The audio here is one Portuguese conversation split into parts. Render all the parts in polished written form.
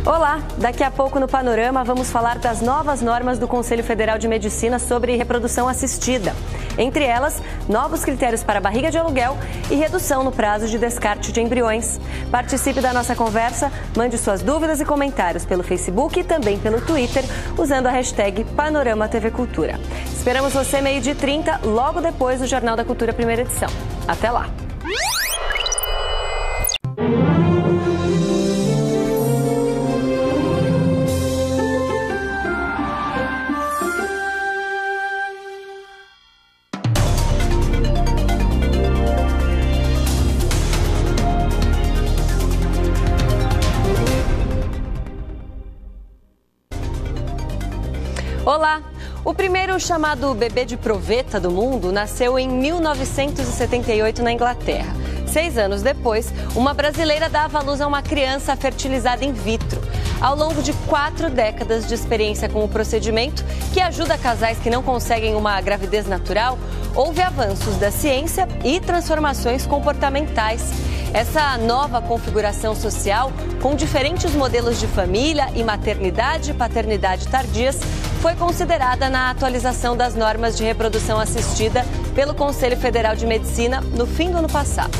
Olá, daqui a pouco no Panorama vamos falar das novas normas do Conselho Federal de Medicina sobre reprodução assistida. Entre elas, novos critérios para barriga de aluguel e redução no prazo de descarte de embriões. Participe da nossa conversa, mande suas dúvidas e comentários pelo Facebook e também pelo Twitter, usando a hashtag Panorama TV Cultura. Esperamos você 12h30, logo depois do Jornal da Cultura, primeira edição. Até lá! Olá! O primeiro chamado bebê de proveta do mundo nasceu em 1978 na Inglaterra. 6 anos depois, uma brasileira dava à luz a uma criança fertilizada in vitro. Ao longo de 4 décadas de experiência com o procedimento, que ajuda casais que não conseguem uma gravidez natural, houve avanços da ciência e transformações comportamentais. Essa nova configuração social, com diferentes modelos de família e maternidade e paternidade tardias, foi considerada na atualização das normas de reprodução assistida pelo Conselho Federal de Medicina no fim do ano passado.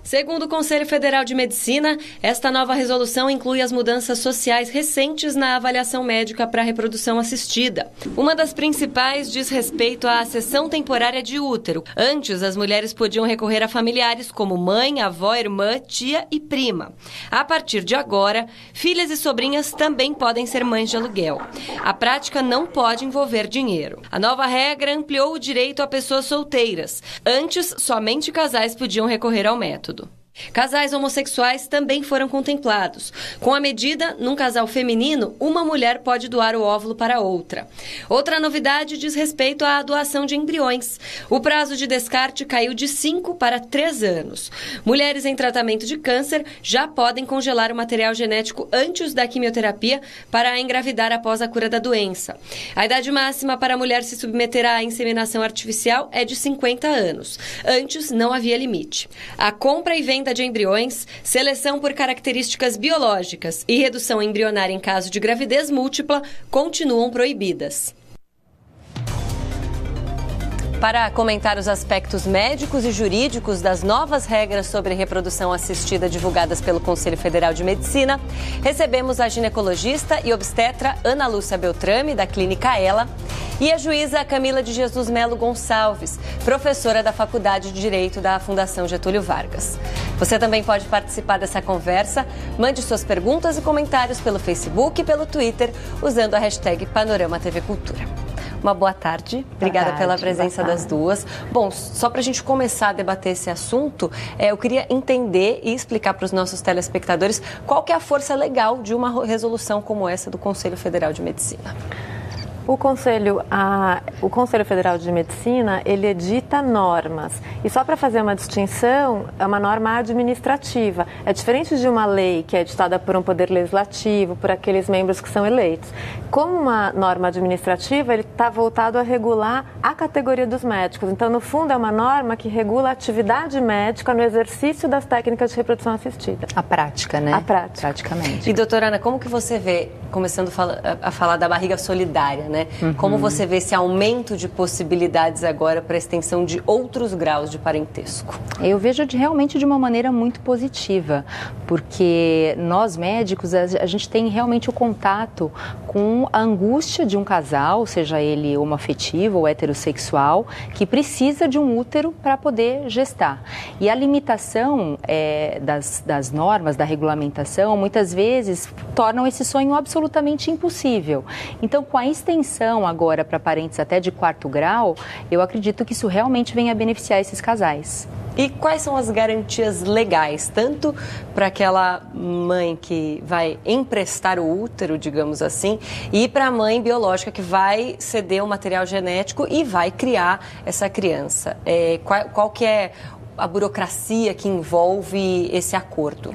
Segundo o Conselho Federal de Medicina, esta nova resolução inclui as mudanças sociais recentes na avaliação médica para a reprodução assistida. Uma das principais diz respeito à cessão temporária de útero. Antes, as mulheres podiam recorrer a familiares como mãe, avó, irmã, tia e prima. A partir de agora, filhas e sobrinhas também podem ser mães de aluguel. A prática não pode envolver dinheiro. A nova regra ampliou o direito a pessoas solteiras. Antes, somente casais podiam recorrer ao método. Casais homossexuais também foram contemplados. Com a medida, num casal feminino, uma mulher pode doar o óvulo para outra. Outra novidade diz respeito à doação de embriões. O prazo de descarte caiu de 5 para 3 anos. Mulheres em tratamento de câncer já podem congelar o material genético antes da quimioterapia para engravidar após a cura da doença. A idade máxima para a mulher se submeter à inseminação artificial é de 50 anos. Antes, não havia limite. A compra e venda de embriões, seleção por características biológicas e redução embrionária em caso de gravidez múltipla continuam proibidas. Para comentar os aspectos médicos e jurídicos das novas regras sobre reprodução assistida divulgadas pelo Conselho Federal de Medicina, recebemos a ginecologista e obstetra Ana Lúcia Beltrame, da Clínica Ela, e a juíza Camila de Jesus Melo Gonçalves, professora da Faculdade de Direito da Fundação Getúlio Vargas. Você também pode participar dessa conversa. Mande suas perguntas e comentários pelo Facebook e pelo Twitter, usando a hashtag Panorama TV Cultura. Uma boa tarde. Obrigada pela presença das duas. Bom, só para a gente começar a debater esse assunto, eu queria entender e explicar para os nossos telespectadores qual que é a força legal de uma resolução como essa do Conselho Federal de Medicina. O Conselho Federal de Medicina, ele edita normas. E só para fazer uma distinção, é uma norma administrativa. É diferente de uma lei que é editada por um poder legislativo, por aqueles membros que são eleitos. Como uma norma administrativa, ele está voltado a regular a categoria dos médicos. Então, no fundo, é uma norma que regula a atividade médica no exercício das técnicas de reprodução assistida. A prática, né? A prática. Praticamente. E, doutora Ana, como que você vê, começando a falar da barriga solidária, né? Uhum. Como você vê esse aumento de possibilidades agora para a extensão de outros graus de parentesco? Eu vejo realmente de uma maneira muito positiva, porque nós médicos, a gente tem realmente o contato com a angústia de um casal, seja ele homoafetivo ou heterossexual, que precisa de um útero para poder gestar. E a limitação das normas, da regulamentação, muitas vezes tornam esse sonho absolutamente impossível. Então, com a extensão agora para parentes até de 4º grau, eu acredito que isso realmente venha a beneficiar esses casais. E quais são as garantias legais, tanto para aquela mãe que vai emprestar o útero, digamos assim, e para a mãe biológica que vai ceder o material genético e vai criar essa criança? Qual que é a burocracia que envolve esse acordo?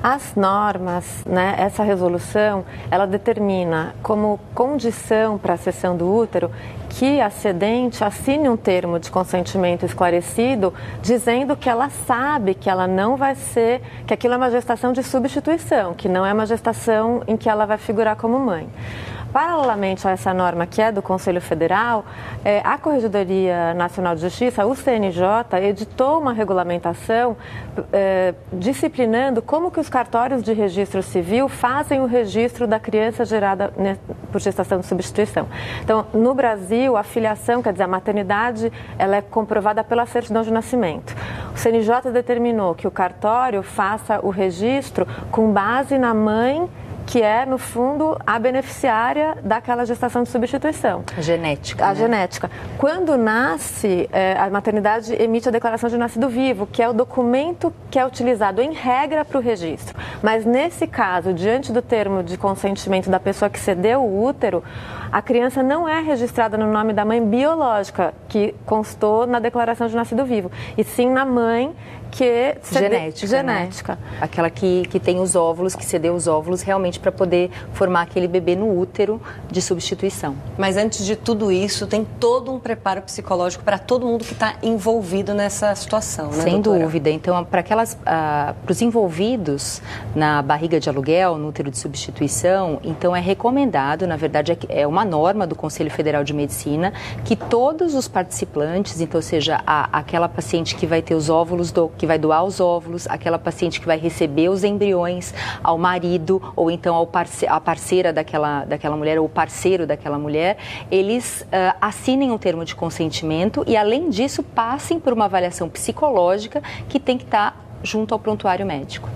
As normas, né, essa resolução, ela determina como condição para a cessão do útero que a cedente assine um termo de consentimento esclarecido, dizendo que ela sabe que ela não vai ser, que aquilo é uma gestação de substituição, que não é uma gestação em que ela vai figurar como mãe. Paralelamente a essa norma que é do Conselho Federal, a Corregedoria Nacional de Justiça, o CNJ, editou uma regulamentação disciplinando como que os cartórios de registro civil fazem o registro da criança gerada por gestação de substituição. Então, no Brasil, a filiação, quer dizer, a maternidade, ela é comprovada pela certidão de nascimento. O CNJ determinou que o cartório faça o registro com base na mãe, que é, no fundo, a beneficiária daquela gestação de substituição. A genética. A genética. Quando nasce, a maternidade emite a declaração de nascido vivo, que é o documento que é utilizado em regra para o registro. Mas, nesse caso, diante do termo de consentimento da pessoa que cedeu o útero, a criança não é registrada no nome da mãe biológica, que constou na declaração de nascido vivo, e sim na mãe que genética. Né? Aquela que tem os óvulos, que cedeu os óvulos realmente para poder formar aquele bebê no útero de substituição. Mas antes de tudo isso, tem todo um preparo psicológico para todo mundo que está envolvido nessa situação, né, Sem doutora? dúvida. Então, para os envolvidos na barriga de aluguel, no útero de substituição, então é recomendado, na verdade, é uma norma do Conselho Federal de Medicina, que todos os participantes, então, ou seja, aquela paciente que vai ter os óvulos que vai doar os óvulos, aquela paciente que vai receber os embriões, ao marido ou então à parceira daquela mulher ou o parceiro daquela mulher, eles assinem um termo de consentimento e, além disso, passem por uma avaliação psicológica que tem que estar junto ao prontuário médico.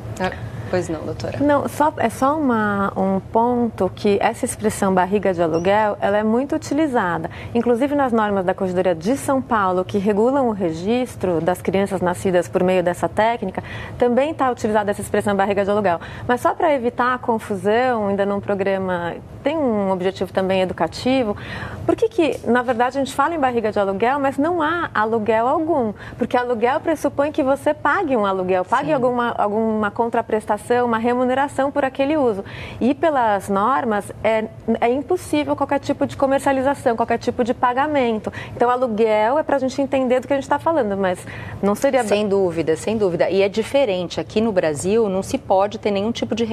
Pois não, doutora. Não, é só um ponto que essa expressão barriga de aluguel, ela é muito utilizada. Inclusive nas normas da Corregedoria de São Paulo, que regulam o registro das crianças nascidas por meio dessa técnica, também está utilizada essa expressão barriga de aluguel. Mas só para evitar a confusão, ainda num programa, tem um objetivo também educativo, por que, na verdade, a gente fala em barriga de aluguel, mas não há aluguel algum? Porque aluguel pressupõe que você pague um aluguel, pague alguma contraprestação, uma remuneração por aquele uso. E pelas normas é impossível qualquer tipo de comercialização, qualquer tipo de pagamento. Então, aluguel é para a gente entender do que a gente está falando, mas não seria... Sem dúvida, sem dúvida. E é diferente. Aqui no Brasil não se pode ter nenhum tipo de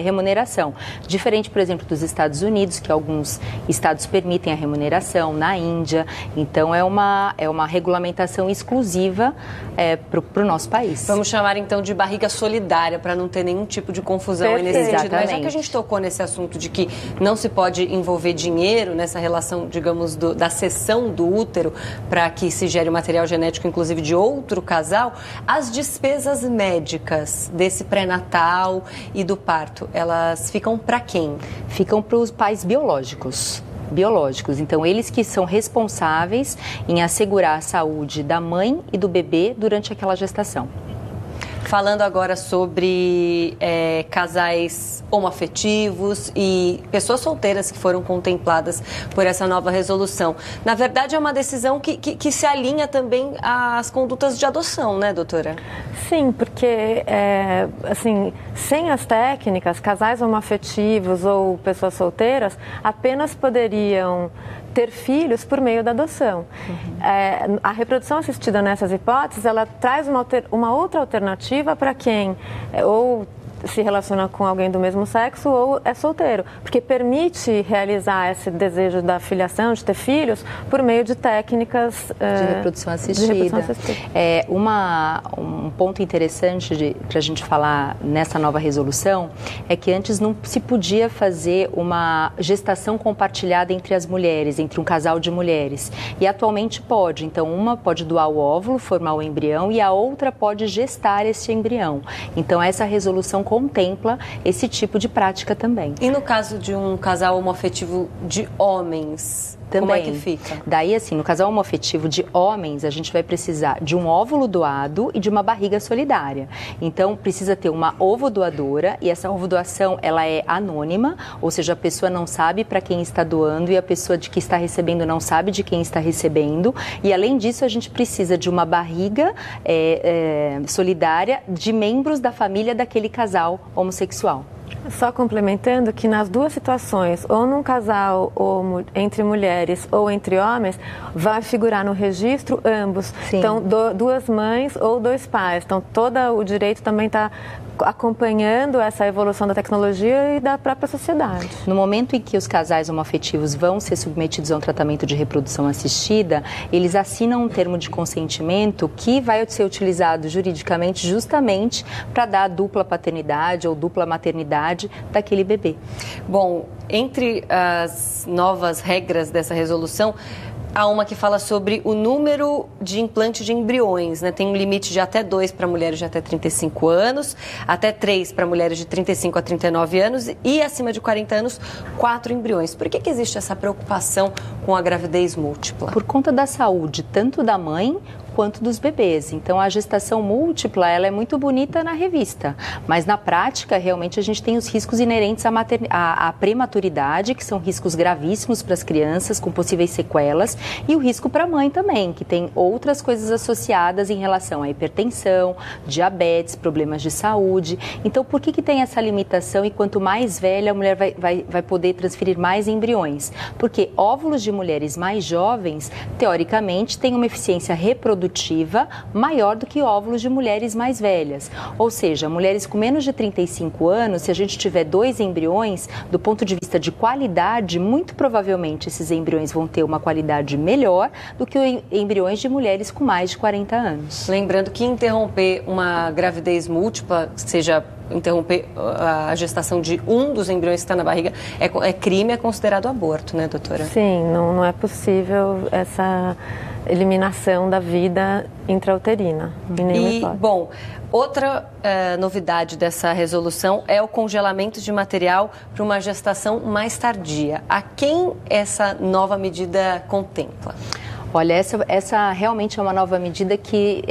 remuneração. Diferente, por exemplo, dos Estados Unidos, que alguns estados permitem a remuneração, na Índia. Então, é uma regulamentação exclusiva para o nosso país. Vamos chamar, então, de barriga solidária, para não ter nenhum tipo de confusão nesse sentido. Mas já que a gente tocou nesse assunto de que não se pode envolver dinheiro nessa relação, digamos, da cessão do útero para que se gere o material genético, inclusive de outro casal, as despesas médicas desse pré-natal e do parto, elas ficam para quem? Ficam para os pais biológicos. Então eles que são responsáveis em assegurar a saúde da mãe e do bebê durante aquela gestação. Falando agora sobre casais homoafetivos e pessoas solteiras que foram contempladas por essa nova resolução. Na verdade, é uma decisão que se alinha também às condutas de adoção, né, doutora? Sim, porque, assim, sem as técnicas, casais homoafetivos ou pessoas solteiras apenas poderiam ter filhos por meio da adoção. Uhum. A reprodução assistida nessas hipóteses, ela traz uma outra alternativa para quem ou se relaciona com alguém do mesmo sexo ou é solteiro, porque permite realizar esse desejo da filiação, de ter filhos, por meio de técnicas de reprodução assistida. Um ponto interessante para a gente falar nessa nova resolução é que antes não se podia fazer uma gestação compartilhada entre as mulheres, entre um casal de mulheres, e atualmente pode. Então, uma pode doar o óvulo, formar o embrião, e a outra pode gestar esse embrião. Então, essa resolução contempla esse tipo de prática também. E no caso de um casal homoafetivo de homens, também. Como é que fica? Daí, assim, no casal homoafetivo de homens, a gente vai precisar de um óvulo doado e de uma barriga solidária. Então, precisa ter uma ovodoadora e essa ovodoação, ela é anônima, ou seja, a pessoa não sabe para quem está doando e a pessoa de que está recebendo não sabe de quem está recebendo. E, além disso, a gente precisa de uma barriga solidária de membros da família daquele casal homossexual. Só complementando que nas duas situações, ou num casal ou entre mulheres ou entre homens, vai figurar no registro ambos. Sim. Então, duas mães ou dois pais. Então, todo o direito também está acompanhando essa evolução da tecnologia e da própria sociedade. No momento em que os casais homoafetivos vão ser submetidos a um tratamento de reprodução assistida, eles assinam um termo de consentimento que vai ser utilizado juridicamente justamente para dar a dupla paternidade ou dupla maternidade daquele bebê. Bom, entre as novas regras dessa resolução, há uma que fala sobre o número de implante de embriões, né? Tem um limite de até 2 para mulheres de até 35 anos, até 3 para mulheres de 35 a 39 anos e acima de 40 anos, 4 embriões. Por que existe essa preocupação com a gravidez múltipla? Por conta da saúde, tanto da mãe quanto dos bebês. Então, a gestação múltipla, ela é muito bonita na revista, mas na prática, realmente, a gente tem os riscos inerentes à prematuridade, que são riscos gravíssimos para as crianças, com possíveis sequelas, e o risco para a mãe também, que tem outras coisas associadas em relação à hipertensão, diabetes, problemas de saúde. Então, por que tem essa limitação e quanto mais velha a mulher vai poder transferir mais embriões? Porque óvulos de mulheres mais jovens, teoricamente, têm uma eficiência reprodutiva maior do que óvulos de mulheres mais velhas. Ou seja, mulheres com menos de 35 anos, se a gente tiver 2 embriões, do ponto de vista de qualidade, muito provavelmente esses embriões vão ter uma qualidade melhor do que embriões de mulheres com mais de 40 anos. Lembrando que interromper uma gravidez múltipla, seja interromper a gestação de um dos embriões que está na barriga, é crime, é considerado aborto, né, doutora? Sim, não é possível essa eliminação da vida intrauterina, em nenhuma hipótese. Bom, outra novidade dessa resolução é o congelamento de material para uma gestação mais tardia. A quem essa nova medida contempla? Olha, essa realmente é uma nova medida que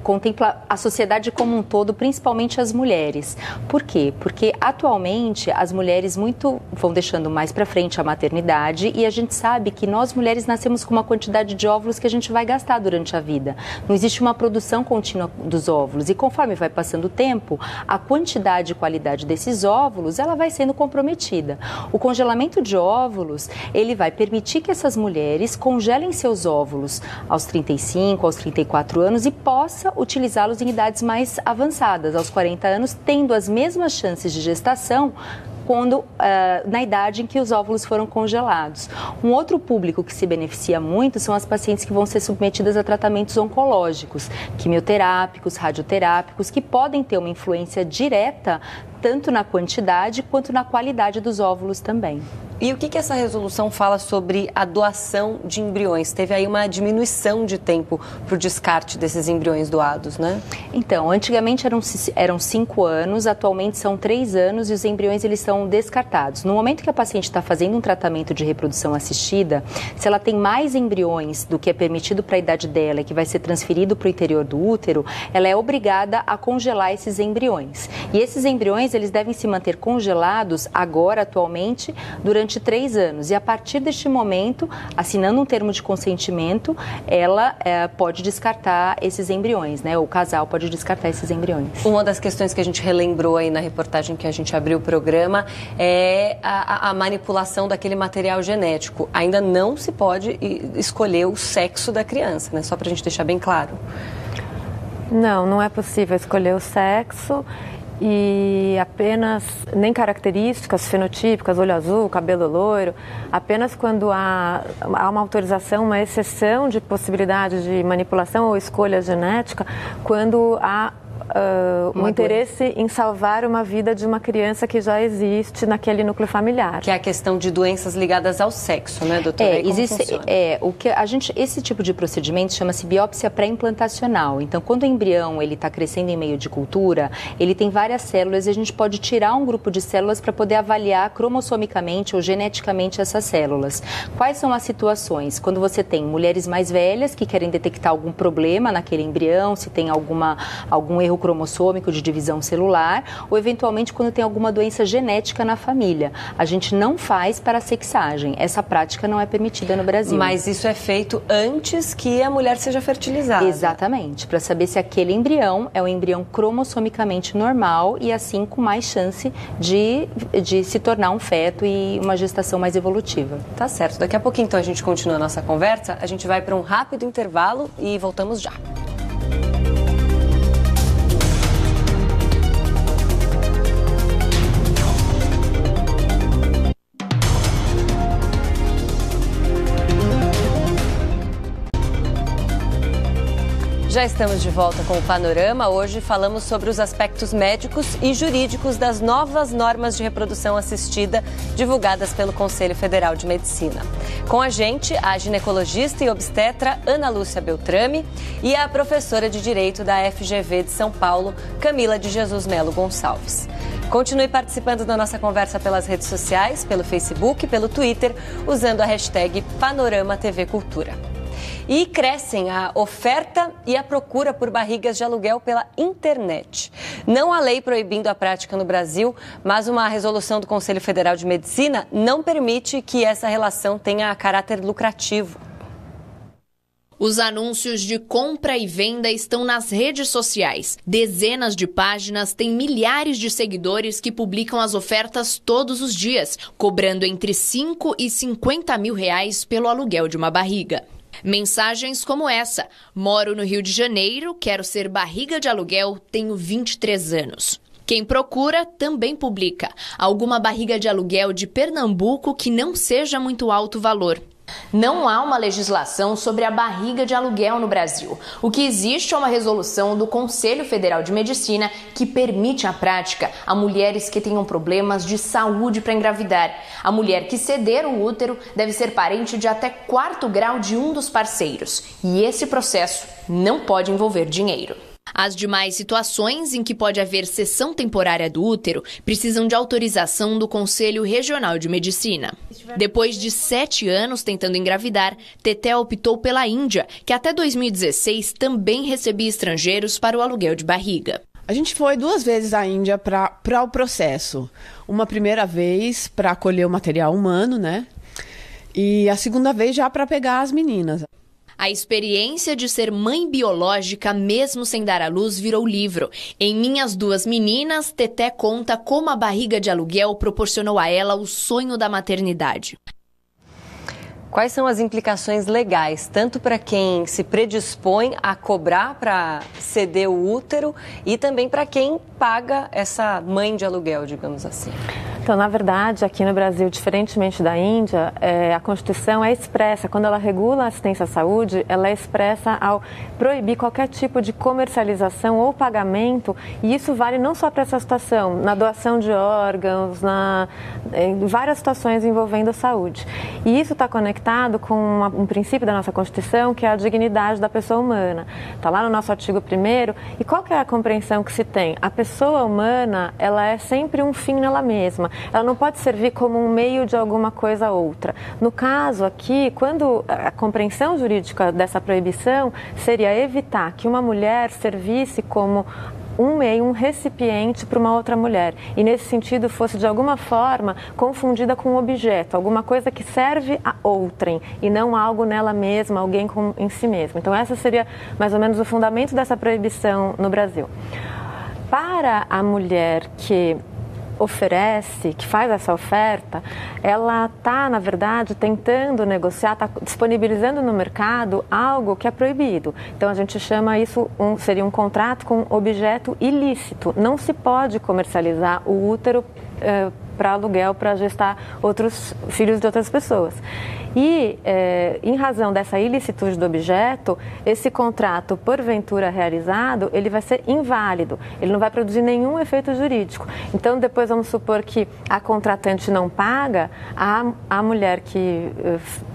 contempla a sociedade como um todo, principalmente as mulheres. Por quê? Porque atualmente as mulheres vão deixando mais para frente a maternidade e a gente sabe que nós mulheres nascemos com uma quantidade de óvulos que a gente vai gastar durante a vida. Não existe uma produção contínua dos óvulos e conforme vai passando o tempo, a quantidade e qualidade desses óvulos ela vai sendo comprometida. O congelamento de óvulos, ele vai permitir que essas mulheres congelem seus óvulos aos 35, aos 34 anos e possa utilizá-los em idades mais avançadas, aos 40 anos, tendo as mesmas chances de gestação na idade em que os óvulos foram congelados. Um outro público que se beneficia muito são as pacientes que vão ser submetidas a tratamentos oncológicos, quimioterápicos, radioterápicos, que podem ter uma influência direta tanto na quantidade quanto na qualidade dos óvulos também. E o que essa resolução fala sobre a doação de embriões? Teve aí uma diminuição de tempo para o descarte desses embriões doados, né? Então, antigamente eram 5 anos, atualmente são 3 anos e os embriões eles são descartados. No momento que a paciente está fazendo um tratamento de reprodução assistida, se ela tem mais embriões do que é permitido para a idade dela e que vai ser transferido para o interior do útero, ela é obrigada a congelar esses embriões. E esses embriões eles devem se manter congelados agora, atualmente, durante 3 anos. E a partir deste momento, assinando um termo de consentimento, ela pode descartar esses embriões, né? O casal pode descartar esses embriões. Uma das questões que a gente relembrou aí na reportagem que a gente abriu o programa é a manipulação daquele material genético. Ainda não se pode escolher o sexo da criança, né? Só para a gente deixar bem claro. Não é possível escolher o sexo. E apenas, nem características fenotípicas, olho azul, cabelo loiro, apenas quando há uma autorização, uma exceção de possibilidade de manipulação ou escolha genética, quando há um interesse em salvar uma vida de uma criança que já existe naquele núcleo familiar. Que é a questão de doenças ligadas ao sexo, né, doutora? Esse tipo de procedimento chama-se biópsia pré-implantacional. Então, quando o embrião está crescendo em meio de cultura, ele tem várias células e a gente pode tirar um grupo de células para poder avaliar cromossomicamente ou geneticamente essas células. Quais são as situações? Quando você tem mulheres mais velhas que querem detectar algum problema naquele embrião, se tem algum erro cromossômico de divisão celular ou eventualmente quando tem alguma doença genética na família. A gente não faz para a sexagem. Essa prática não é permitida no Brasil. Mas isso é feito antes que a mulher seja fertilizada. Exatamente, para saber se aquele embrião é um embrião cromossomicamente normal e assim com mais chance de se tornar um feto e uma gestação mais evolutiva. Tá certo. Daqui a pouquinho, então, a gente continua a nossa conversa. A gente vai para um rápido intervalo e voltamos já. Já estamos de volta com o Panorama. Hoje falamos sobre os aspectos médicos e jurídicos das novas normas de reprodução assistida divulgadas pelo Conselho Federal de Medicina. Com a gente, a ginecologista e obstetra Ana Lúcia Beltrame e a professora de Direito da FGV de São Paulo, Camila de Jesus Melo Gonçalves. Continue participando da nossa conversa pelas redes sociais, pelo Facebook, pelo Twitter, usando a hashtag Panorama TV Cultura. E crescem a oferta e a procura por barrigas de aluguel pela internet. Não há lei proibindo a prática no Brasil, mas uma resolução do Conselho Federal de Medicina não permite que essa relação tenha caráter lucrativo. Os anúncios de compra e venda estão nas redes sociais. Dezenas de páginas têm milhares de seguidores que publicam as ofertas todos os dias, cobrando entre 5 e 50 mil reais pelo aluguel de uma barriga. Mensagens como essa: moro no Rio de Janeiro, quero ser barriga de aluguel, tenho 23 anos. Quem procura também publica alguma barriga de aluguel de Pernambuco que não seja muito alto valor. Não há uma legislação sobre a barriga de aluguel no Brasil. O que existe é uma resolução do Conselho Federal de Medicina que permite a prática a mulheres que tenham problemas de saúde para engravidar. A mulher que ceder o útero deve ser parente de até 4º grau de um dos parceiros. E esse processo não pode envolver dinheiro. As demais situações em que pode haver cessão temporária do útero precisam de autorização do Conselho Regional de Medicina. Depois de 7 anos tentando engravidar, Teté optou pela Índia, que até 2016 também recebia estrangeiros para o aluguel de barriga. A gente foi 2 vezes à Índia para o processo. Uma primeira vez para acolher o material humano, né? E a segunda vez já para pegar as meninas. A experiência de ser mãe biológica, mesmo sem dar à luz, virou livro. Em Minhas Duas Meninas, Teté conta como a barriga de aluguel proporcionou a ela o sonho da maternidade. Quais são as implicações legais, tanto para quem se predispõe a cobrar para ceder o útero e também para quem paga essa mãe de aluguel, digamos assim? Então, na verdade, aqui no Brasil, diferentemente da Índia, a Constituição é expressa. Quando ela regula a assistência à saúde, ela é expressa ao proibir qualquer tipo de comercialização ou pagamento. E isso vale não só para essa situação, na doação de órgãos, em várias situações envolvendo a saúde. E isso está conectado com um princípio da nossa Constituição, que é a dignidade da pessoa humana. Está lá no nosso artigo 1º. E qual que é a compreensão que se tem? A pessoa humana, ela é sempre um fim nela mesma. Ela não pode servir como um meio de alguma coisa outra. No caso aqui, quando a compreensão jurídica dessa proibição seria evitar que uma mulher servisse como um meio, um recipiente para uma outra mulher. E nesse sentido fosse de alguma forma confundida com um objeto, alguma coisa que serve a outrem e não algo nela mesma, alguém em si mesmo. Então essa seria mais ou menos o fundamento dessa proibição no Brasil. Para a mulher que oferece, que faz essa oferta, ela está, na verdade, tentando negociar, está disponibilizando no mercado algo que é proibido. Então, a gente chama isso, seria um contrato com objeto ilícito. Não se pode comercializar o útero para aluguel, para gestar outros filhos de outras pessoas. E, em razão dessa ilicitude do objeto, esse contrato, porventura realizado, ele vai ser inválido, ele não vai produzir nenhum efeito jurídico. Então, depois vamos supor que a contratante não paga, a mulher que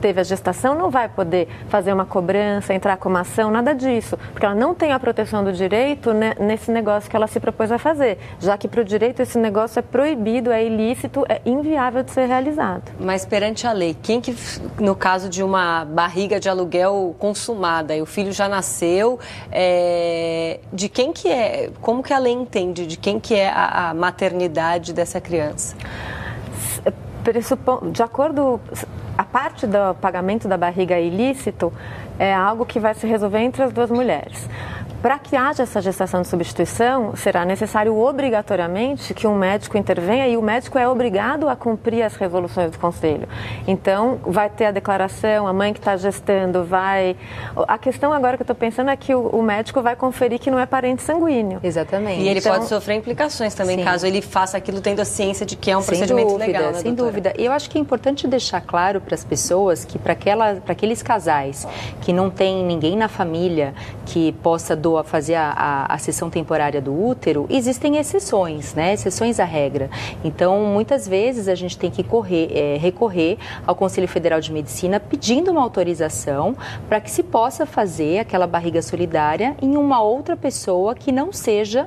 teve a gestação não vai poder fazer uma cobrança, entrar com uma ação, nada disso, porque ela não tem a proteção do direito nesse negócio que ela se propôs a fazer, já que para o direito esse negócio é proibido, é ilícito, ilícito é inviável de ser realizado. Mas perante a lei, quem que, no caso de uma barriga de aluguel consumada, e o filho já nasceu, de quem que é, como que a lei entende de quem que é a maternidade dessa criança? De acordo, a parte do pagamento da barriga ilícito é algo que vai se resolver entre as duas mulheres. Para que haja essa gestação de substituição, será necessário obrigatoriamente que um médico intervenha e o médico é obrigado a cumprir as resoluções do conselho. Então, vai ter a declaração, a mãe que está gestando vai... A questão agora que eu estou pensando é que o médico vai conferir que não é parente sanguíneo. Exatamente. E ele pode sofrer implicações também, sim, caso ele faça aquilo tendo a ciência de que é um procedimento legal, né, sem dúvida. E eu acho que é importante deixar claro para as pessoas que para aqueles casais que não tem ninguém na família que possa fazer a cessão temporária do útero, existem exceções, né? Exceções à regra. Então, muitas vezes a gente tem que recorrer ao Conselho Federal de Medicina pedindo uma autorização para que se possa fazer aquela barriga solidária em uma outra pessoa que não seja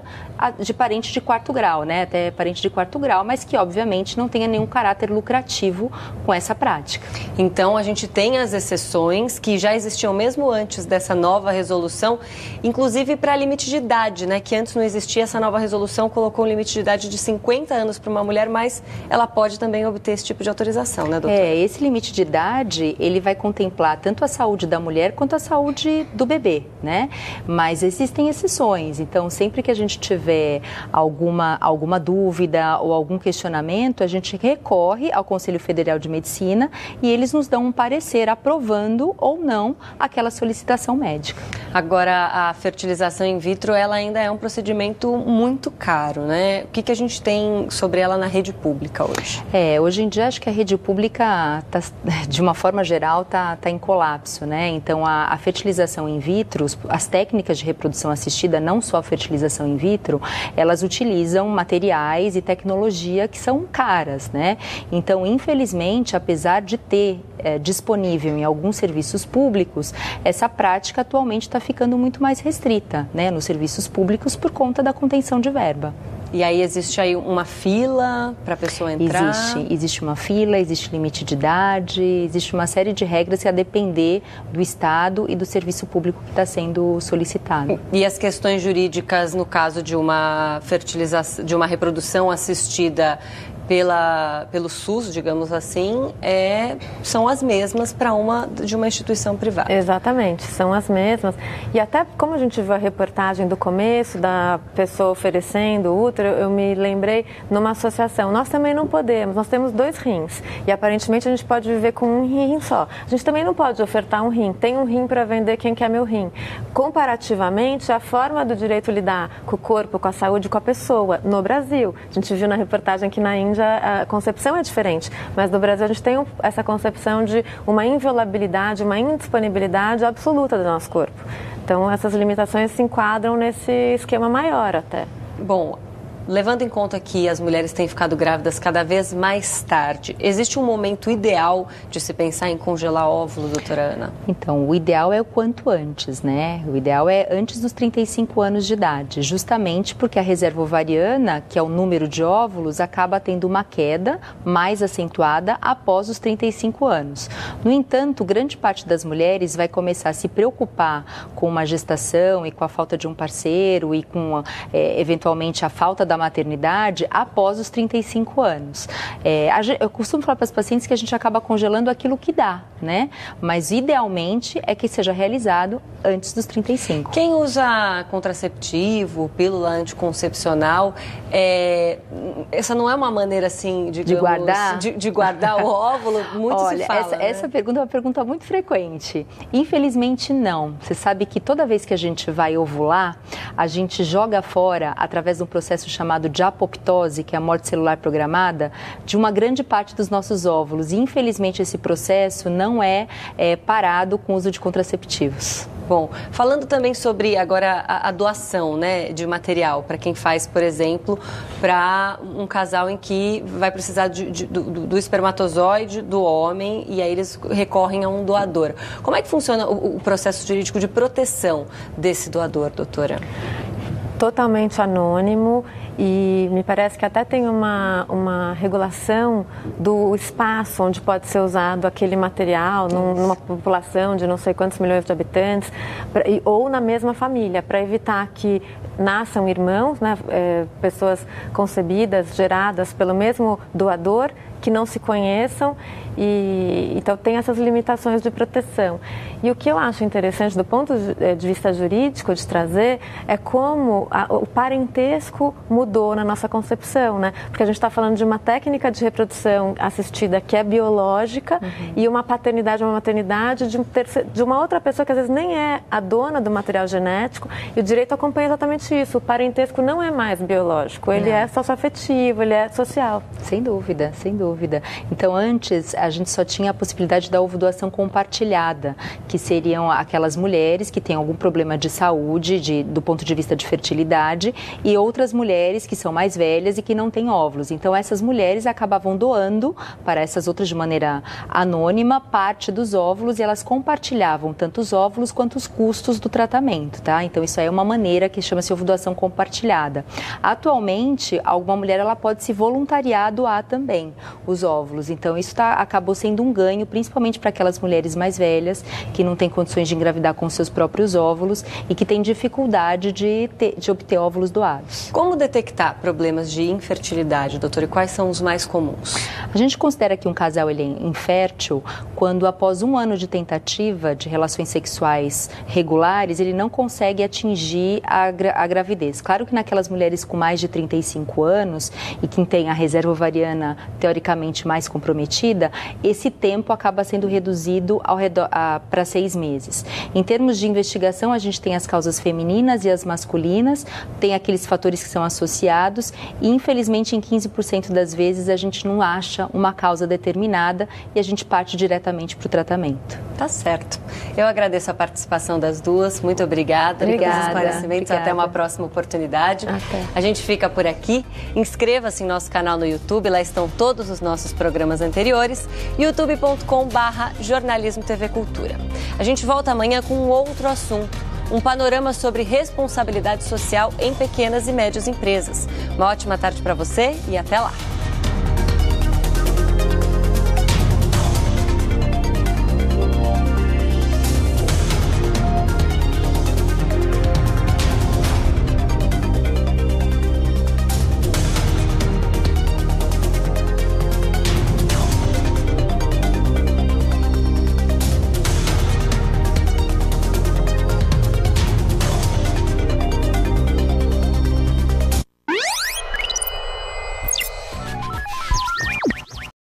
de parente de quarto grau, né? Até parente de quarto grau, mas que obviamente não tenha nenhum caráter lucrativo com essa prática. Então, a gente tem as exceções que já existiam mesmo antes dessa nova resolução, inclusive para limite de idade, né? Que antes não existia, essa nova resolução colocou um limite de idade de 50 anos para uma mulher, mas ela pode também obter esse tipo de autorização, né, doutora? Esse limite de idade, ele vai contemplar tanto a saúde da mulher quanto a saúde do bebê, né? Mas existem exceções, então sempre que a gente tiver alguma dúvida ou algum questionamento, a gente recorre ao Conselho Federal de Medicina e eles nos dão um parecer aprovando ou não aquela solicitação médica. Agora, a fertilização in vitro, ela ainda é um procedimento muito caro, né? O que a gente tem sobre ela na rede pública hoje? Hoje em dia acho que a rede pública, de uma forma geral, tá em colapso, né? Então, a fertilização in vitro, as técnicas de reprodução assistida, não só a fertilização in vitro, elas utilizam materiais e tecnologia que são caras, né? Então, infelizmente, apesar de ter disponível em alguns serviços públicos, essa prática atualmente está ficando muito mais restrita, né, nos serviços públicos por conta da contenção de verba. E aí existe aí uma fila para a pessoa entrar? Existe uma fila, existe limite de idade, existe uma série de regras que a depender do Estado e do serviço público que está sendo solicitado. E as questões jurídicas no caso de uma fertilização, de uma reprodução assistida pelo SUS, digamos assim, são as mesmas para de uma instituição privada. Exatamente, são as mesmas. E até como a gente viu a reportagem do começo da pessoa oferecendo o útero, eu me lembrei numa associação. Nós também não podemos, nós temos 2 rins e aparentemente a gente pode viver com um rim só. A gente também não pode ofertar um rim, tem um rim para vender, quem quer meu rim. Comparativamente, a forma do direito lidar com o corpo, com a saúde, com a pessoa, no Brasil. A gente viu na reportagem que na Índia a concepção é diferente, mas no Brasil a gente tem essa concepção de uma inviolabilidade, uma indisponibilidade absoluta do nosso corpo. Então, essas limitações se enquadram nesse esquema maior até. Bom, levando em conta que as mulheres têm ficado grávidas cada vez mais tarde, existe um momento ideal de se pensar em congelar óvulo, doutora Ana? Então, o ideal é o quanto antes, né? O ideal é antes dos 35 anos de idade, justamente porque a reserva ovariana, que é o número de óvulos, acaba tendo uma queda mais acentuada após os 35 anos. No entanto, grande parte das mulheres vai começar a se preocupar com uma gestação e com a falta de um parceiro e com, eventualmente, a falta da maternidade após os 35 anos. Eu costumo falar para as pacientes que a gente acaba congelando aquilo que dá, né? Mas idealmente é que seja realizado antes dos 35. Quem usa contraceptivo, pílula anticoncepcional, essa não é uma maneira assim, digamos, de guardar o óvulo? Muito se fala, essa pergunta é uma pergunta muito frequente. Infelizmente não. Você sabe que toda vez que a gente vai ovular, a gente joga fora, através de um processo chamado de apoptose, que é a morte celular programada, de uma grande parte dos nossos óvulos. E, infelizmente, esse processo não é parado com o uso de contraceptivos. Bom, falando também sobre agora a doação, né, de material para quem faz, por exemplo, para um casal em que vai precisar do espermatozoide do homem e aí eles recorrem a um doador. Como é que funciona o processo jurídico de proteção desse doador, doutora? Totalmente anônimo E me parece que até tem uma regulação do espaço onde pode ser usado aquele material numa população de não sei quantos milhões de habitantes, ou na mesma família, para evitar que nasçam irmãos, né, pessoas concebidas, geradas pelo mesmo doador, que não se conheçam, e então tem essas limitações de proteção. E o que eu acho interessante do ponto de vista jurídico de trazer é como o parentesco mudou na nossa concepção, né? Porque a gente está falando de uma técnica de reprodução assistida que é biológica, e uma paternidade, uma maternidade de uma outra pessoa que às vezes nem é a dona do material genético, e o direito acompanha exatamente isso. O parentesco não é mais biológico, ele é socioafetivo, ele é social. Sem dúvida, sem dúvida. Então, antes, a gente só tinha a possibilidade da ovodoação compartilhada, que seriam aquelas mulheres que têm algum problema de saúde, do ponto de vista de fertilidade, e outras mulheres que são mais velhas e que não têm óvulos. Então, essas mulheres acabavam doando para essas outras de maneira anônima parte dos óvulos, e elas compartilhavam tanto os óvulos quanto os custos do tratamento, tá? Então, isso aí é uma maneira que chama-se ovodoação compartilhada. Atualmente, alguma mulher ela pode se voluntariar a doar também os óvulos. Então, isso acabou sendo um ganho, principalmente para aquelas mulheres mais velhas, que não têm condições de engravidar com seus próprios óvulos e que têm dificuldade de obter óvulos doados. Como detectar problemas de infertilidade, doutora? E quais são os mais comuns? A gente considera que um casal ele é infértil quando, após 1 ano de tentativa de relações sexuais regulares, ele não consegue atingir a gravidez. Claro que naquelas mulheres com mais de 35 anos e que têm a reserva ovariana teoricamente mais comprometida, esse tempo acaba sendo reduzido para 6 meses. Em termos de investigação, a gente tem as causas femininas e as masculinas, tem aqueles fatores que são associados e, infelizmente, em 15% das vezes a gente não acha uma causa determinada e a gente parte diretamente para o tratamento. Tá certo. Eu agradeço a participação das duas. Muito obrigada. Obrigada. Pelos esclarecimentos. Obrigada. Até uma próxima oportunidade. Até. A gente fica por aqui. Inscreva-se em nosso canal no YouTube. Lá estão todos os nossos programas anteriores. youtube.com/jornalismo TV Cultura. A gente volta amanhã com outro assunto. Um panorama sobre responsabilidade social em pequenas e médias empresas. Uma ótima tarde para você e até lá.